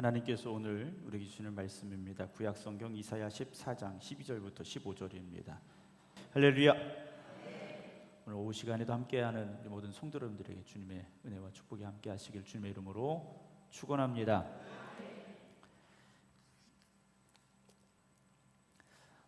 하나님께서 오늘 우리에게 주시는 말씀입니다. 구약성경 이사야 14장 12절부터 15절입니다. 할렐루야. 오늘 오후 시간에도 함께하는 모든 성도 여러분들에게 주님의 은혜와 축복이 함께하시길 주님의 이름으로 축원합니다.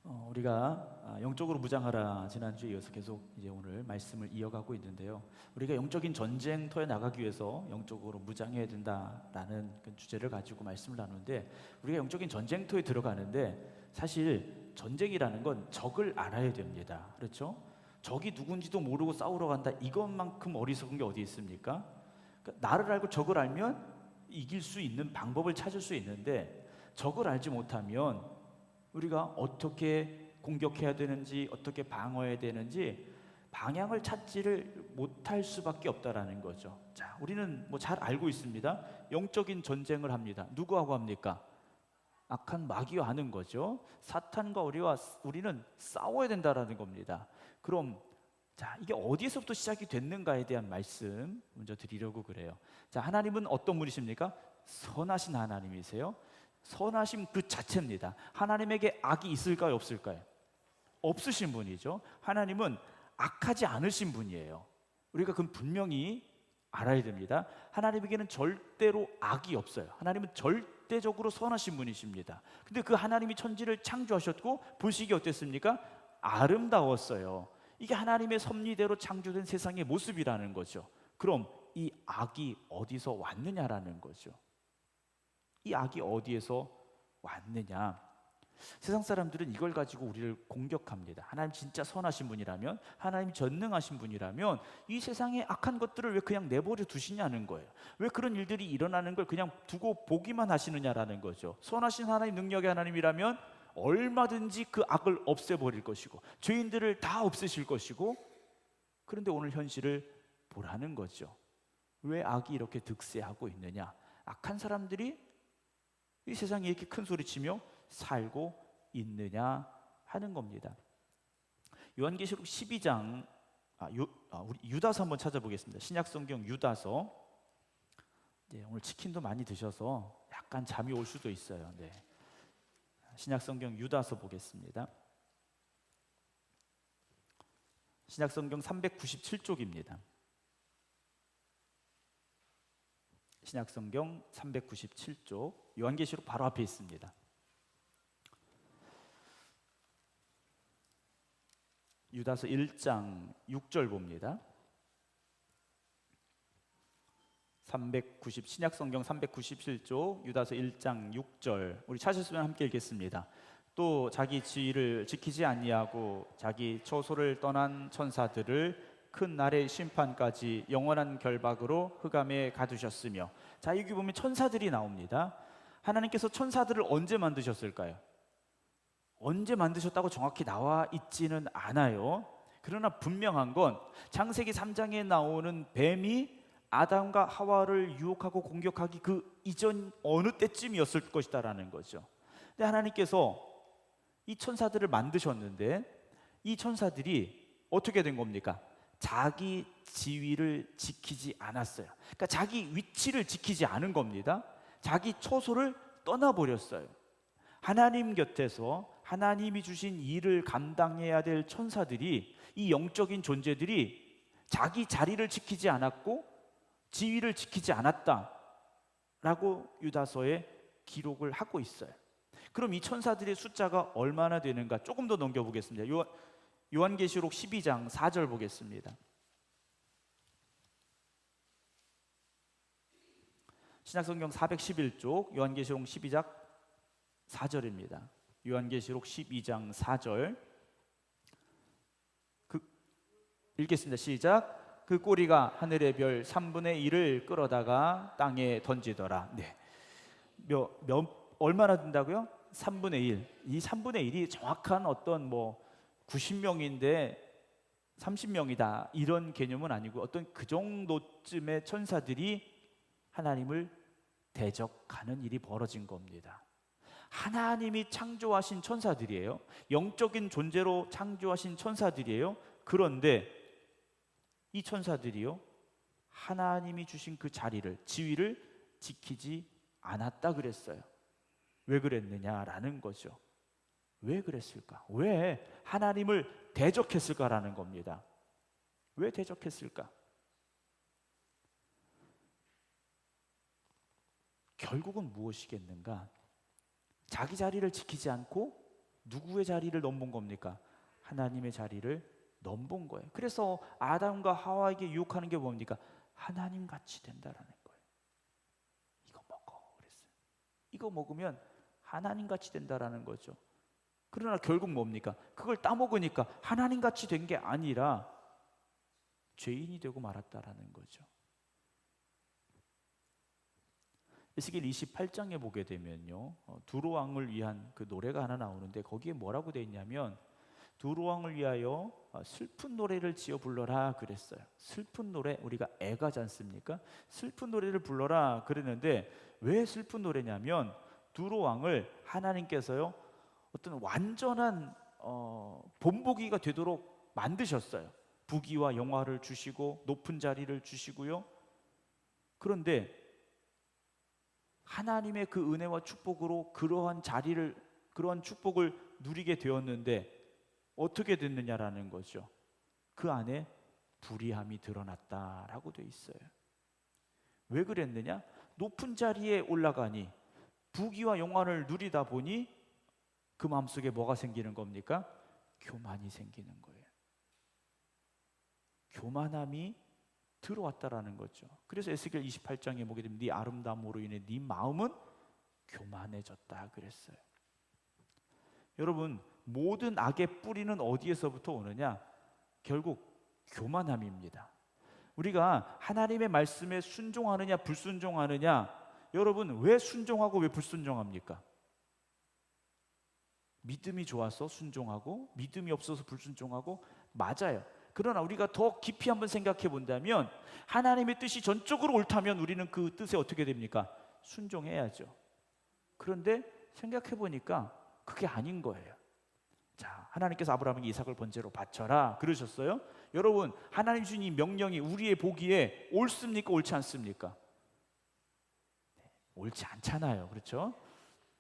우리가 영적으로 무장하라 지난주에 이어서 계속 이제 오늘 말씀을 이어가고 있는데요. 우리가 영적인 전쟁터에 나가기 위해서 영적으로 무장해야 된다라는 그 주제를 가지고 말씀을 나누는데, 우리가 영적인 전쟁터에 들어가는데 사실 전쟁이라는 건 적을 알아야 됩니다. 그렇죠? 적이 누군지도 모르고 싸우러 간다, 이것만큼 어리석은 게 어디 있습니까? 그러니까 나를 알고 적을 알면 이길 수 있는 방법을 찾을 수 있는데, 적을 알지 못하면 우리가 어떻게 공격해야 되는지, 어떻게 방어해야 되는지 방향을 찾지를 못할 수밖에 없다라는 거죠. 자, 우리는 뭐 잘 알고 있습니다. 영적인 전쟁을 합니다. 누구하고 합니까? 악한 마귀와 하는 거죠. 사탄과 우리는 싸워야 된다라는 겁니다. 그럼 자, 이게 어디에서부터 시작이 됐는가에 대한 말씀 먼저 드리려고 그래요. 자, 하나님은 어떤 분이십니까? 선하신 하나님이세요. 선하심 그 자체입니다. 하나님에게 악이 있을까요, 없을까요? 없으신 분이죠. 하나님은 악하지 않으신 분이에요. 우리가 그건 분명히 알아야 됩니다. 하나님에게는 절대로 악이 없어요. 하나님은 절대적으로 선하신 분이십니다. 근데 그 하나님이 천지를 창조하셨고 보시기 어땠습니까? 아름다웠어요. 이게 하나님의 섭리대로 창조된 세상의 모습이라는 거죠. 그럼 이 악이 어디서 왔느냐라는 거죠. 이 악이 어디에서 왔느냐? 세상 사람들은 이걸 가지고 우리를 공격합니다. 하나님 진짜 선하신 분이라면, 하나님 전능하신 분이라면 이 세상에 악한 것들을 왜 그냥 내버려 두시냐는 거예요. 왜 그런 일들이 일어나는 걸 그냥 두고 보기만 하시느냐라는 거죠. 선하신 하나님, 능력의 하나님이라면 얼마든지 그 악을 없애버릴 것이고 죄인들을 다 없애실 것이고, 그런데 오늘 현실을 보라는 거죠. 왜 악이 이렇게 득세하고 있느냐? 악한 사람들이 이 세상에 이렇게 큰 소리치며 살고 있느냐 하는 겁니다. 요한계시록 12장 우리 유다서 한번 찾아보겠습니다. 신약성경 유다서. 네, 오늘 치킨도 많이 드셔서 약간 잠이 올 수도 있어요. 네. 신약성경 유다서 보겠습니다. 신약성경 397쪽입니다. 신약성경 397쪽, 요한계시록 바로 앞에 있습니다. 유다서 1장 6절 봅니다. 신약성경 397쪽 유다서 1장 6절, 우리 찾으시면 함께 읽겠습니다. 또 자기 지위를 지키지 아니하고 자기 처소를 떠난 천사들을 큰 날의 심판까지 영원한 결박으로 흑암에 가두셨으며. 자, 여기 보면 천사들이 나옵니다. 하나님께서 천사들을 언제 만드셨을까요? 언제 만드셨다고 정확히 나와 있지는 않아요. 그러나 분명한 건 창세기 3장에 나오는 뱀이 아담과 하와를 유혹하고 공격하기 그 이전 어느 때쯤이었을 것이다라는 거죠. 근데 하나님께서 이 천사들을 만드셨는데 이 천사들이 어떻게 된 겁니까? 자기 지위를 지키지 않았어요. 그러니까 자기 위치를 지키지 않은 겁니다. 자기 처소를 떠나버렸어요. 하나님 곁에서 하나님이 주신 일을 감당해야 될 천사들이, 이 영적인 존재들이 자기 자리를 지키지 않았고 지위를 지키지 않았다라고 유다서에 기록을 하고 있어요. 그럼 이 천사들의 숫자가 얼마나 되는가 조금 더 넘겨보겠습니다. 요한계시록 12장 4절 보겠습니다. 신약성경 411쪽 요한계시록 12장 4절입니다. 요한계시록 12장 4절 읽겠습니다. 시작. 그 꼬리가 하늘의 별 3분의 1을 끌어다가 땅에 던지더라. 네. 얼마나 된다고요? 3분의 1. 이 3분의 1이 정확한 어떤 90명인데 30명이다 이런 개념은 아니고, 어떤 그 정도쯤의 천사들이 하나님을 대적하는 일이 벌어진 겁니다. 하나님이 창조하신 천사들이에요. 영적인 존재로 창조하신 천사들이에요. 그런데 이 천사들이요, 하나님이 주신 그 자리를, 지위를 지키지 않았다 그랬어요. 왜 그랬느냐라는 거죠. 왜 그랬을까? 왜 하나님을 대적했을까라는 겁니다. 왜 대적했을까? 결국은 무엇이겠는가? 자기 자리를 지키지 않고 누구의 자리를 넘본 겁니까? 하나님의 자리를 넘본 거예요. 그래서 아담과 하와에게 유혹하는 게 뭡니까? 하나님 같이 된다라는 거예요. 이거 먹어 그랬어요. 이거 먹으면 하나님 같이 된다라는 거죠. 그러나 결국 뭡니까? 그걸 따먹으니까 하나님 같이 된 게 아니라 죄인이 되고 말았다라는 거죠. 에스겔 28장에 보게 되면요, 두로 왕을 위한 그 노래가 하나 나오는데 거기에 뭐라고 되어 있냐면 두로 왕을 위하여 슬픈 노래를 지어 불러라 그랬어요. 슬픈 노래, 우리가 애가지 않습니까? 슬픈 노래를 불러라 그랬는데 왜 슬픈 노래냐면 두로 왕을 하나님께서요 어떤 완전한 본보기가 되도록 만드셨어요. 부귀와 영화를 주시고 높은 자리를 주시고요. 그런데 하나님의 그 은혜와 축복으로 그러한 자리를, 그러한 축복을 누리게 되었는데 어떻게 됐느냐라는 거죠. 그 안에 불의함이 드러났다라고 돼 있어요. 왜 그랬느냐? 높은 자리에 올라가니 부귀와 영화를 누리다 보니 그 마음속에 뭐가 생기는 겁니까? 교만이 생기는 거예요. 교만함이 들어왔다라는 거죠. 그래서 에스겔 28장에 보게 되면 네 아름다움으로 인해 네 마음은 교만해졌다 그랬어요. 여러분, 모든 악의 뿌리는 어디에서부터 오느냐? 결국 교만함입니다. 우리가 하나님의 말씀에 순종하느냐 불순종하느냐, 여러분 왜 순종하고 왜 불순종합니까? 믿음이 좋아서 순종하고 믿음이 없어서 불순종하고, 맞아요. 그러나 우리가 더 깊이 한번 생각해 본다면 하나님의 뜻이 전적으로 옳다면 우리는 그 뜻에 어떻게 됩니까? 순종해야죠. 그런데 생각해 보니까 그게 아닌 거예요. 자, 하나님께서 아브라함에게 이삭을 번제로 바쳐라 그러셨어요. 여러분, 하나님 주신 이 명령이 우리의 보기에 옳습니까? 옳지 않습니까? 네, 옳지 않잖아요. 그렇죠?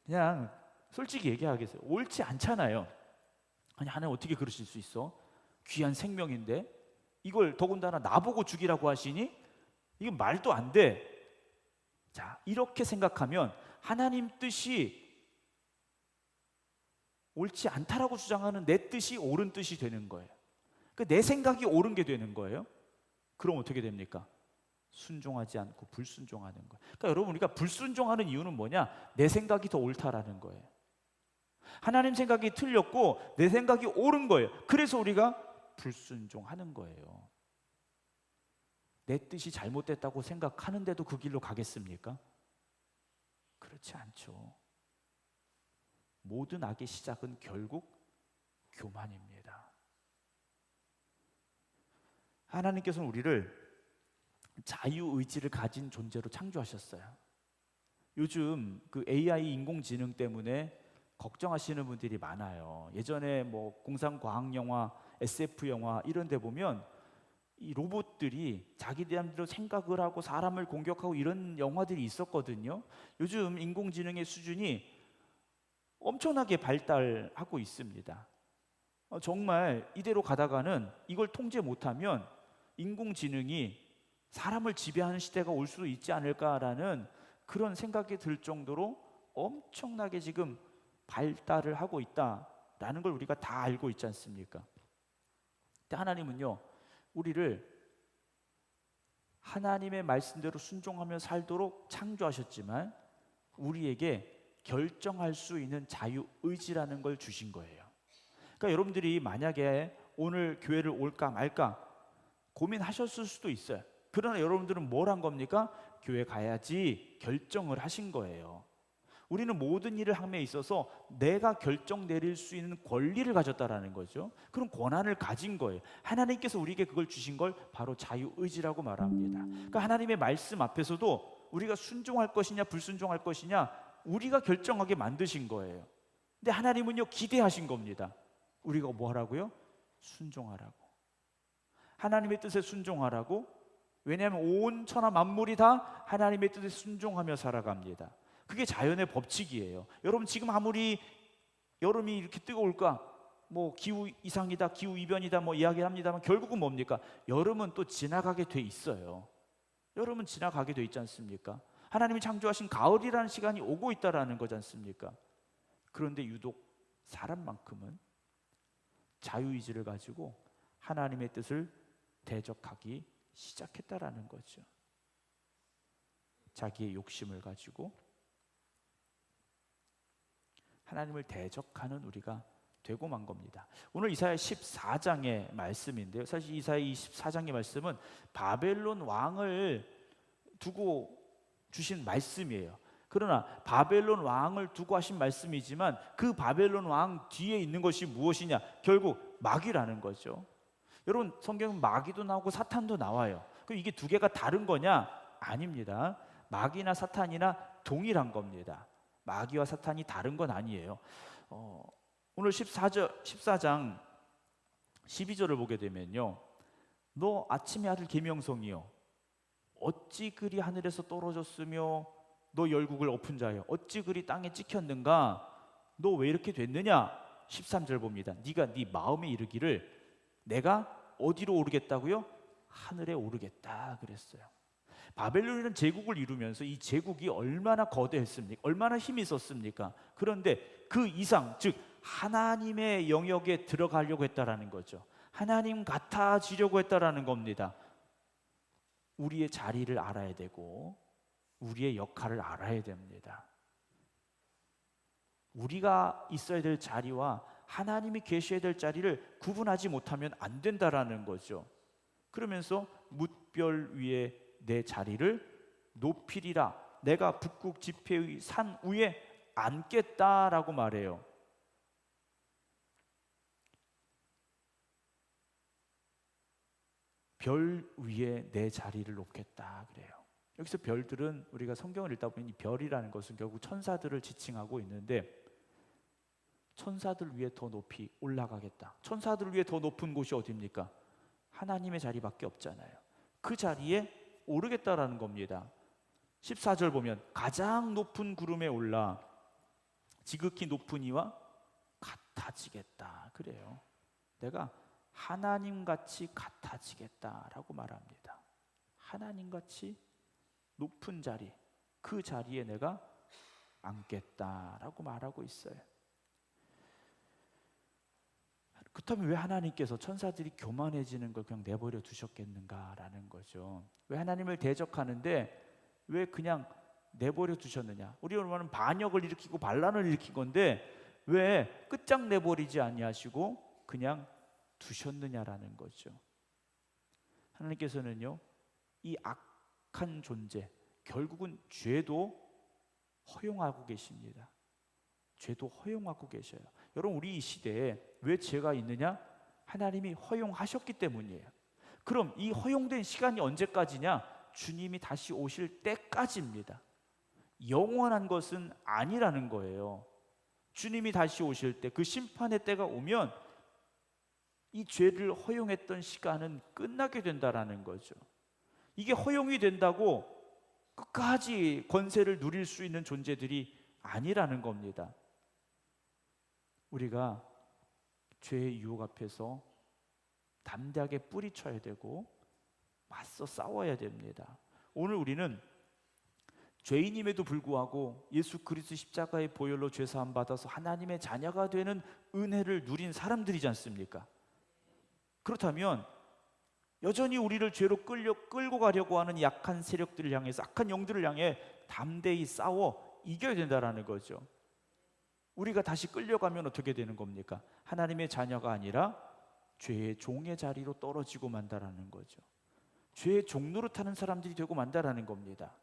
그냥 솔직히 얘기하겠어요. 옳지 않잖아요. 아니, 하나님 어떻게 그러실 수 있어? 귀한 생명인데 이걸 더군다나 나보고 죽이라고 하시니 이건 말도 안 돼. 자, 이렇게 생각하면 하나님 뜻이 옳지 않다라고 주장하는 내 뜻이 옳은 뜻이 되는 거예요. 그러니까 내 생각이 옳은 게 되는 거예요. 그럼 어떻게 됩니까? 순종하지 않고 불순종하는 거예요. 그러니까 여러분, 우리가 불순종하는 이유는 뭐냐? 내 생각이 더 옳다라는 거예요. 하나님 생각이 틀렸고 내 생각이 옳은 거예요. 그래서 우리가 불순종하는 거예요. 내 뜻이 잘못됐다고 생각하는데도 그 길로 가겠습니까? 그렇지 않죠. 모든 악의 시작은 결국 교만입니다. 하나님께서는 우리를 자유의지를 가진 존재로 창조하셨어요. 요즘 그 AI 인공지능 때문에 걱정하시는 분들이 많아요. 예전에 뭐 공상과학영화, SF영화 이런 데 보면 이 로봇들이 자기들대로 생각을 하고 사람을 공격하고 이런 영화들이 있었거든요. 요즘 인공지능의 수준이 엄청나게 발달하고 있습니다. 정말 이대로 가다가는 이걸 통제 못하면 인공지능이 사람을 지배하는 시대가 올 수도 있지 않을까라는 그런 생각이 들 정도로 엄청나게 지금 발달을 하고 있다라는 걸 우리가 다 알고 있지 않습니까? 근데 하나님은요, 우리를 하나님의 말씀대로 순종하며 살도록 창조하셨지만 우리에게 결정할 수 있는 자유의지라는 걸 주신 거예요. 그러니까 여러분들이 만약에 오늘 교회를 올까 말까 고민하셨을 수도 있어요. 그러나 여러분들은 뭘 한 겁니까? 교회 가야지 결정을 하신 거예요. 우리는 모든 일을 함에 있어서 내가 결정 내릴 수 있는 권리를 가졌다라는 거죠. 그런 권한을 가진 거예요. 하나님께서 우리에게 그걸 주신 걸 바로 자유의지라고 말합니다. 그러니까 하나님의 말씀 앞에서도 우리가 순종할 것이냐 불순종할 것이냐 우리가 결정하게 만드신 거예요. 근데 하나님은요, 기대하신 겁니다. 우리가 뭐 하라고요? 순종하라고. 하나님의 뜻에 순종하라고. 왜냐하면 온 천하 만물이 다 하나님의 뜻에 순종하며 살아갑니다. 그게 자연의 법칙이에요. 여러분 지금 아무리 여름이 이렇게 뜨거울까? 뭐 기후 이상이다, 기후 이변이다 뭐 이야기를 합니다만 결국은 뭡니까? 여름은 또 지나가게 돼 있어요. 여름은 지나가게 돼 있지 않습니까? 하나님이 창조하신 가을이라는 시간이 오고 있다라는 거지 않습니까? 그런데 유독 사람만큼은 자유의지를 가지고 하나님의 뜻을 대적하기 시작했다라는 거죠. 자기의 욕심을 가지고 하나님을 대적하는 우리가 되고 만 겁니다. 오늘 이사야 14장의 말씀인데요. 사실 이사야 24장의 말씀은 바벨론 왕을 두고 주신 말씀이에요. 그러나 바벨론 왕을 두고 하신 말씀이지만 그 바벨론 왕 뒤에 있는 것이 무엇이냐? 결국 마귀라는 거죠. 여러분 성경은 마귀도 나오고 사탄도 나와요. 그럼 이게 두 개가 다른 거냐? 아닙니다. 마귀나 사탄이나 동일한 겁니다. 마귀와 사탄이 다른 건 아니에요. 오늘 14장 12절을 보게 되면요, 너 아침의 아들 계명성이요 어찌 그리 하늘에서 떨어졌으며 너 열국을 엎은 자여 어찌 그리 땅에 찍혔는가? 너 왜 이렇게 됐느냐? 13절 봅니다. 네가 네 마음에 이르기를 내가 어디로 오르겠다고요? 하늘에 오르겠다 그랬어요. 바벨론이라는 제국을 이루면서 이 제국이 얼마나 거대했습니까? 얼마나 힘이 있었습니까? 그런데 그 이상, 즉 하나님의 영역에 들어가려고 했다라는 거죠. 하나님 같아지려고 했다라는 겁니다. 우리의 자리를 알아야 되고 우리의 역할을 알아야 됩니다. 우리가 있어야 될 자리와 하나님이 계셔야 될 자리를 구분하지 못하면 안 된다라는 거죠. 그러면서 뭇별 위에 내 자리를 높이리라. 내가 북극 지폐의 산 위에 앉겠다라고 말해요. 별 위에 내 자리를 놓겠다 그래요. 여기서 별들은 우리가 성경을 읽다 보니 이 별이라는 것은 결국 천사들을 지칭하고 있는데 천사들 위에 더 높이 올라가겠다. 천사들 위에 더 높은 곳이 어디입니까? 하나님의 자리밖에 없잖아요. 그 자리에 오르겠다라는 겁니다. 14절 보면 가장 높은 구름에 올라 지극히 높은 이와 같아지겠다 그래요. 내가 하나님같이 같아지겠다라고 말합니다. 하나님같이 높은 자리, 그 자리에 내가 앉겠다라고 말하고 있어요. 그렇다면 왜 하나님께서 천사들이 교만해지는 걸 그냥 내버려 두셨겠는가라는 거죠. 왜 하나님을 대적하는데 왜 그냥 내버려 두셨느냐? 우리 여러분은 반역을 일으키고 반란을 일으킨 건데 왜 끝장 내버리지 아니하시고 그냥 두셨느냐라는 거죠. 하나님께서는요, 이 악한 존재, 결국은 죄도 허용하고 계십니다. 죄도 허용하고 계셔요. 여러분, 우리 이 시대에 왜 죄가 있느냐? 하나님이 허용하셨기 때문이에요. 그럼 이 허용된 시간이 언제까지냐? 주님이 다시 오실 때까지입니다. 영원한 것은 아니라는 거예요. 주님이 다시 오실 때, 그 심판의 때가 오면 이 죄를 허용했던 시간은 끝나게 된다라는 거죠. 이게 허용이 된다고 끝까지 권세를 누릴 수 있는 존재들이 아니라는 겁니다. 우리가 죄의 유혹 앞에서 담대하게 뿌리쳐야 되고 맞서 싸워야 됩니다. 오늘 우리는 죄인임에도 불구하고 예수 그리스도 십자가의 보혈로 죄 사함 받아서 하나님의 자녀가 되는 은혜를 누린 사람들이지 않습니까? 그렇다면 여전히 우리를 죄로 끌고 가려고 하는 약한 세력들을 향해서, 악한 영들을 향해 담대히 싸워 이겨야 된다라는 거죠. 우리가 다시 끌려가면 어떻게 되는 겁니까? 하나님의 자녀가 아니라 죄의 종의 자리로 떨어지고 만다라는 거죠. 죄의 종노릇하는 사람들이 되고 만다라는 겁니다.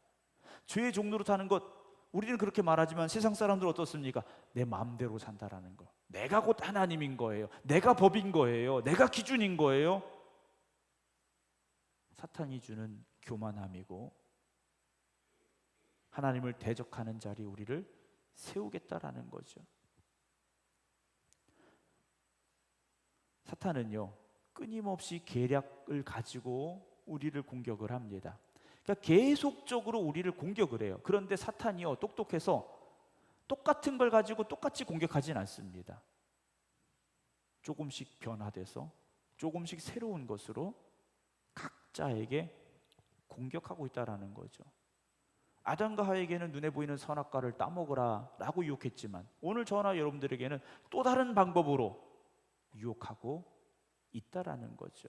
죄의 종노릇하는 것, 우리는 그렇게 말하지만 세상 사람들은 어떻습니까? 내 마음대로 산다라는 거. 내가 곧 하나님인 거예요. 내가 법인 거예요. 내가 기준인 거예요. 사탄이 주는 교만함이고 하나님을 대적하는 자리에 우리를 세우겠다라는 거죠. 사탄은요, 끊임없이 계략을 가지고 우리를 공격을 합니다. 그러니까 계속적으로 우리를 공격을 해요. 그런데 사탄이요, 똑똑해서 똑같은 걸 가지고 똑같이 공격하진 않습니다. 조금씩 변화돼서 조금씩 새로운 것으로 각자에게 공격하고 있다라는 거죠. 아담과 하와에게는 눈에 보이는 선악과를 따먹으라 라고 유혹했지만 오늘 저나 여러분들에게는 또 다른 방법으로 유혹하고 있다라는 거죠.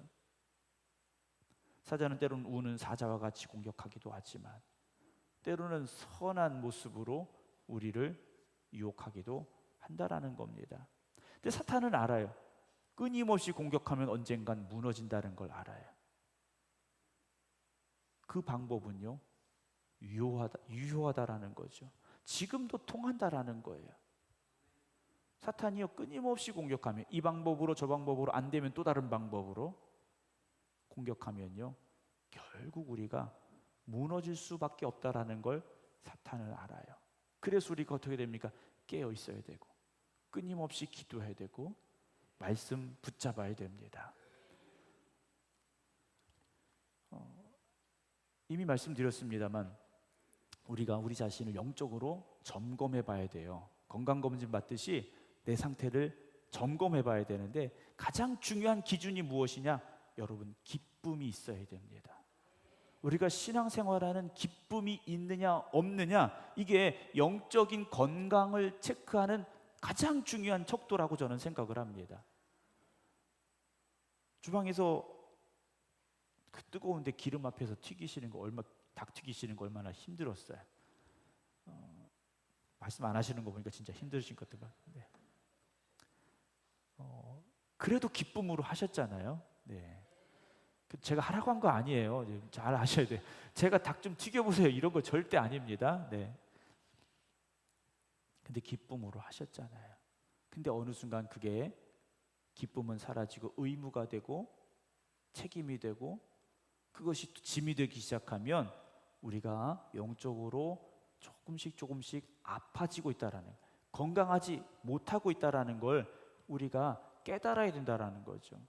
사자는 때로는 우는 사자와 같이 공격하기도 하지만 때로는 선한 모습으로 우리를 유혹하기도 한다라는 겁니다. 근데 사탄은 알아요. 끊임없이 공격하면 언젠간 무너진다는 걸 알아요. 그 방법은요, 유효하다라는 거죠. 지금도 통한다라는 거예요. 사탄이요, 끊임없이 공격하면 이 방법으로 저 방법으로 안 되면 또 다른 방법으로 공격하면요, 결국 우리가 무너질 수밖에 없다라는 걸 사탄은 알아요. 그래서 우리가 어떻게 됩니까? 깨어 있어야 되고 끊임없이 기도해야 되고 말씀 붙잡아야 됩니다. 이미 말씀드렸습니다만 우리가 우리 자신을 영적으로 점검해 봐야 돼요. 건강검진 받듯이 내 상태를 점검해 봐야 되는데 가장 중요한 기준이 무엇이냐? 여러분, 기쁨이 있어야 됩니다. 우리가 신앙생활하는 기쁨이 있느냐 없느냐, 이게 영적인 건강을 체크하는 가장 중요한 척도라고 저는 생각을 합니다. 주방에서 그 뜨거운데 기름 앞에서 튀기시는 거 닭 튀기시는 거 얼마나 힘들었어요. 말씀 안 하시는 거 보니까 진짜 힘드신 것 같아요. 네. 그래도 기쁨으로 하셨잖아요. 네. 제가 하라고 한 거 아니에요. 잘 아셔야 돼요. 제가 닭 좀 튀겨보세요 이런 거 절대 아닙니다. 네. 근데 기쁨으로 하셨잖아요. 근데 어느 순간 그게 기쁨은 사라지고 의무가 되고 책임이 되고 그것이 짐이 되기 시작하면 우리가 영적으로 조금씩 아파지고 있다라는, 건강하지 못하고 있다라는 걸 우리가 깨달아야 된다라는 거죠.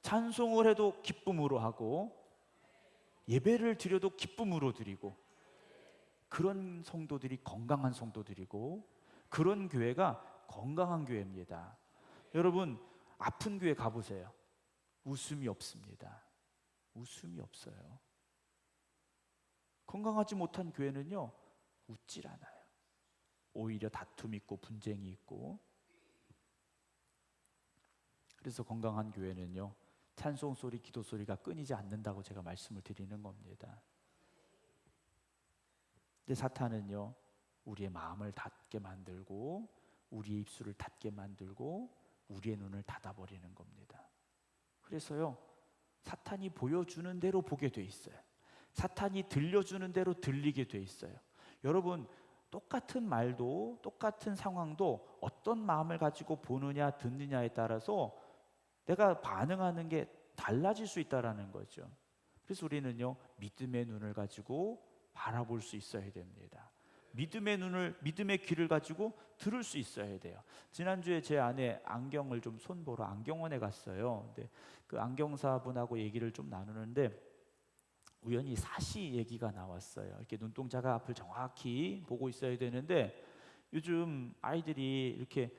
찬송을 해도 기쁨으로 하고 예배를 드려도 기쁨으로 드리고, 그런 성도들이 건강한 성도들이고 그런 교회가 건강한 교회입니다. 여러분, 아픈 교회 가보세요. 웃음이 없습니다. 웃음이 없어요. 건강하지 못한 교회는요, 웃질 않아요. 오히려 다툼 있고 분쟁이 있고. 그래서 건강한 교회는요, 찬송 소리, 기도 소리가 끊이지 않는다고 제가 말씀을 드리는 겁니다. 근데 사탄은요, 우리의 마음을 닫게 만들고 우리의 입술을 닫게 만들고 우리의 눈을 닫아버리는 겁니다. 그래서요, 사탄이 보여주는 대로 보게 돼 있어요. 사탄이 들려주는 대로 들리게 돼 있어요. 여러분, 똑같은 말도 똑같은 상황도 어떤 마음을 가지고 보느냐 듣느냐에 따라서 내가 반응하는 게 달라질 수 있다는 거죠. 그래서 우리는요, 믿음의 눈을 가지고 바라볼 수 있어야 됩니다. 믿음의 눈을, 믿음의 귀를 가지고 들을 수 있어야 돼요. 지난주에 제 아내 안경을 좀 손보러 안경원에 갔어요. 근데 그 안경사분하고 얘기를 좀 나누는데 우연히 사시 얘기가 나왔어요. 이렇게 눈동자가 앞을 정확히 보고 있어야 되는데 요즘 아이들이 이렇게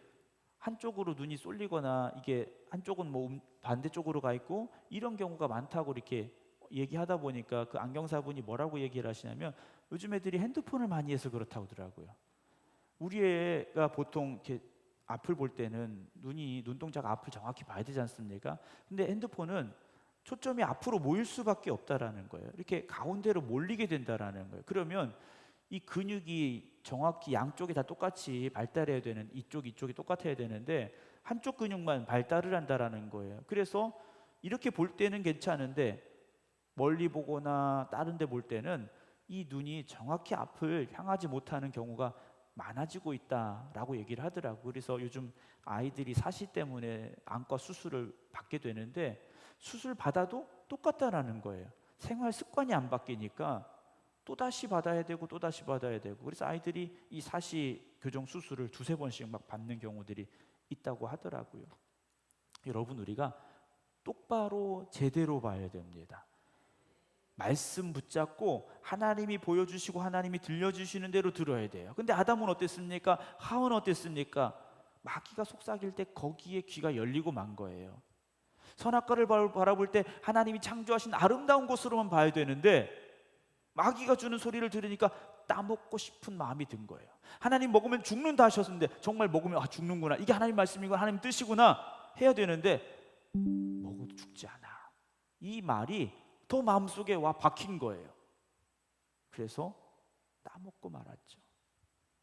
한쪽으로 눈이 쏠리거나 이게 한쪽은 뭐 반대쪽으로 가 있고 이런 경우가 많다고 이렇게 얘기하다 보니까 그 안경사분이 뭐라고 얘기를 하시냐면 요즘 애들이 핸드폰을 많이 해서 그렇다고 하더라고요. 우리 애가 보통 이렇게 앞을 볼 때는 눈동자가 앞을 정확히 봐야 되지 않습니까? 근데 핸드폰은 초점이 앞으로 모일 수밖에 없다라는 거예요. 이렇게 가운데로 몰리게 된다라는 거예요. 그러면 이 근육이 정확히 양쪽이 다 똑같이 발달해야 되는, 이쪽이 똑같아야 되는데 한쪽 근육만 발달을 한다라는 거예요. 그래서 이렇게 볼 때는 괜찮은데 멀리 보거나 다른 데 볼 때는 이 눈이 정확히 앞을 향하지 못하는 경우가 많아지고 있다라고 얘기를 하더라고요. 그래서 요즘 아이들이 사시 때문에 안과 수술을 받게 되는데 수술 받아도 똑같다라는 거예요. 생활 습관이 안 바뀌니까 또다시 받아야 되고 또다시 받아야 되고, 그래서 아이들이 이 사시 교정 수술을 두세 번씩 막 받는 경우들이 있다고 하더라고요. 여러분, 우리가 똑바로 제대로 봐야 됩니다. 말씀 붙잡고 하나님이 보여주시고 하나님이 들려주시는 대로 들어야 돼요. 근데 아담은 어땠습니까? 하와는 어땠습니까? 마귀가 속삭일 때 거기에 귀가 열리고 만 거예요. 선악과를 바라볼 때 하나님이 창조하신 아름다운 곳으로만 봐야 되는데 마귀가 주는 소리를 들으니까 따먹고 싶은 마음이 든 거예요. 하나님 먹으면 죽는다 하셨는데 정말 먹으면 죽는구나, 이게 하나님 말씀이구나, 하나님 뜻이구나 해야 되는데 먹어도 죽지 않아. 이 말이 더 마음속에 와 박힌 거예요. 그래서 따먹고 말았죠.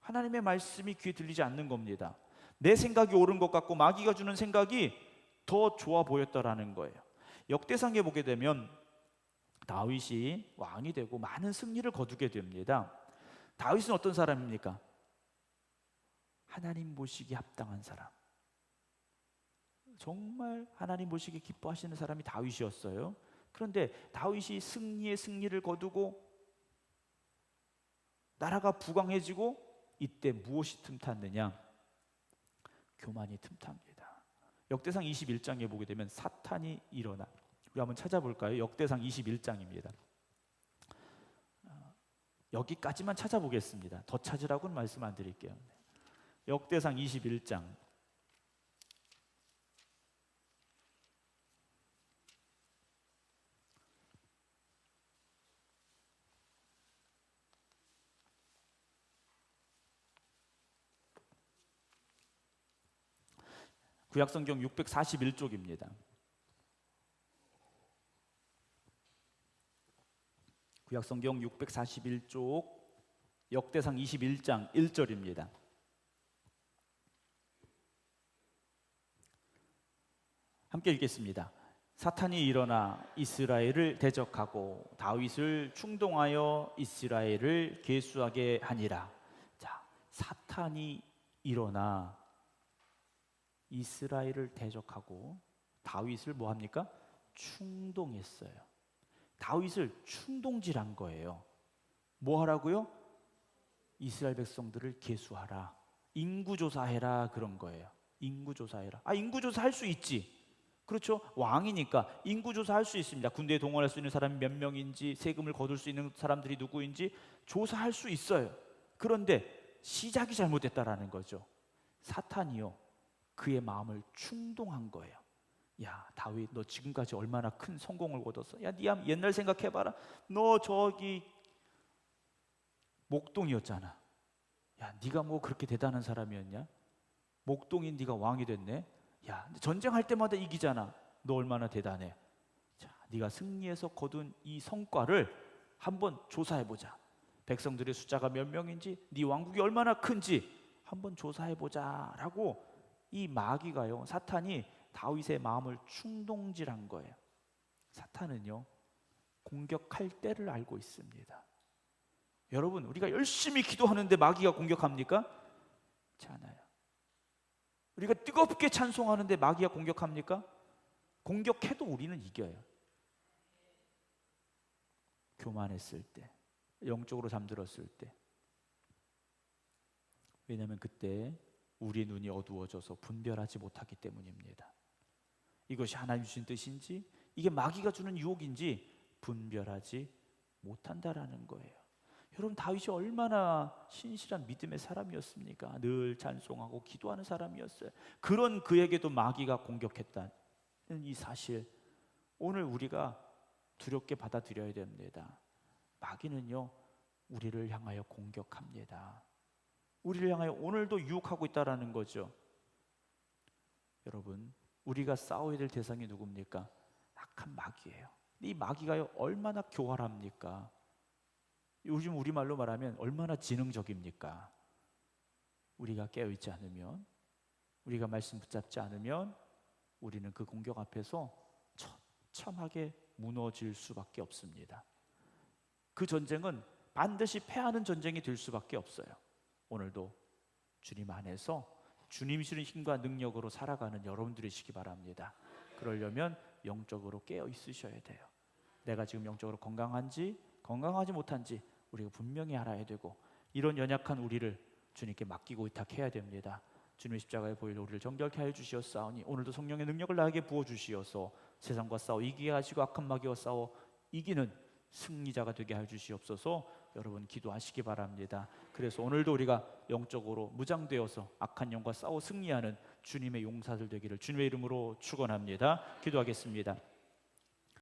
하나님의 말씀이 귀에 들리지 않는 겁니다. 내 생각이 옳은 것 같고 마귀가 주는 생각이 더 좋아 보였다라는 거예요. 역대상에 보게 되면 다윗이 왕이 되고 많은 승리를 거두게 됩니다. 다윗은 어떤 사람입니까? 하나님 보시기에 합당한 사람, 정말 하나님 보시기에 기뻐하시는 사람이 다윗이었어요. 그런데 다윗이 승리를 거두고 나라가 부강해지고 이때 무엇이 틈탔느냐? 교만이 틈탑니다. 역대상 21장에 보게 되면 사탄이 일어나. 우리 한번 찾아볼까요? 역대상 21장입니다. 여기까지만 찾아보겠습니다. 더 찾으라고는 말씀 안 드릴게요. 역대상 21장 구약성경 641쪽입니다. 구약성경 641쪽 역대상 21장 1절입니다. 함께 읽겠습니다. 사탄이 일어나 이스라엘을 대적하고 다윗을 충동하여 이스라엘을 계수하게 하니라. 자, 사탄이 일어나 이스라엘을 대적하고 다윗을 뭐 합니까? 충동했어요. 다윗을 충동질한 거예요. 뭐 하라고요? 이스라엘 백성들을 계수하라, 인구조사해라, 그런 거예요. 인구조사해라. 인구조사 할 수 있지. 그렇죠? 왕이니까 인구조사 할 수 있습니다. 군대에 동원할 수 있는 사람이 몇 명인지, 세금을 거둘 수 있는 사람들이 누구인지 조사할 수 있어요. 그런데 시작이 잘못됐다라는 거죠. 사탄이요, 그의 마음을 충동한 거예요. 야, 다윗, 너 지금까지 얼마나 큰 성공을 거뒀어. 야, 네 옛날 생각해봐라. 너 저기 목동이었잖아. 야, 네가 뭐 그렇게 대단한 사람이었냐? 목동인 네가 왕이 됐네. 야, 전쟁할 때마다 이기잖아. 너 얼마나 대단해. 자, 네가 승리해서 거둔 이 성과를 한번 조사해보자. 백성들의 숫자가 몇 명인지, 네 왕국이 얼마나 큰지 한번 조사해보자 라고 이 마귀가요, 사탄이 다윗의 마음을 충동질한 거예요. 사탄은요, 공격할 때를 알고 있습니다. 여러분, 우리가 열심히 기도하는데 마귀가 공격합니까? 그렇지 않아요. 우리가 뜨겁게 찬송하는데 마귀가 공격합니까? 공격해도 우리는 이겨요. 교만했을 때, 영적으로 잠들었을 때. 왜냐하면 그때 우리 눈이 어두워져서 분별하지 못하기 때문입니다. 이것이 하나님 주신 뜻인지, 이게 마귀가 주는 유혹인지 분별하지 못한다라는 거예요. 여러분, 다윗이 얼마나 신실한 믿음의 사람이었습니까? 늘 찬송하고 기도하는 사람이었어요. 그런 그에게도 마귀가 공격했다는 이 사실, 오늘 우리가 두렵게 받아들여야 됩니다. 마귀는요, 우리를 향하여 공격합니다. 우리를 향하여 오늘도 유혹하고 있다라는 거죠. 여러분, 우리가 싸워야 될 대상이 누굽니까? 악한 마귀예요. 이 마귀가요, 얼마나 교활합니까? 요즘 우리말로 말하면 얼마나 지능적입니까? 우리가 깨어있지 않으면, 우리가 말씀 붙잡지 않으면 우리는 그 공격 앞에서 처참하게 무너질 수밖에 없습니다. 그 전쟁은 반드시 패하는 전쟁이 될 수밖에 없어요. 오늘도 주님 안에서 주님 주시는 힘과 능력으로 살아가는 여러분들이시기 바랍니다. 그러려면 영적으로 깨어 있으셔야 돼요. 내가 지금 영적으로 건강한지 건강하지 못한지 우리가 분명히 알아야 되고, 이런 연약한 우리를 주님께 맡기고 의탁해야 됩니다. 주님의 십자가에 보일 우리를 정결케 하여 주시었사오니 오늘도 성령의 능력을 나에게 부어주시어서 세상과 싸워 이기게 하시고 악한 마귀와 싸워 이기는 승리자가 되게 해 주시옵소서. 여러분 기도하시기 바랍니다. 그래서 오늘도 우리가 영적으로 무장되어서 악한 영과 싸워 승리하는 주님의 용사들 되기를 주님의 이름으로 축원합니다. 기도하겠습니다.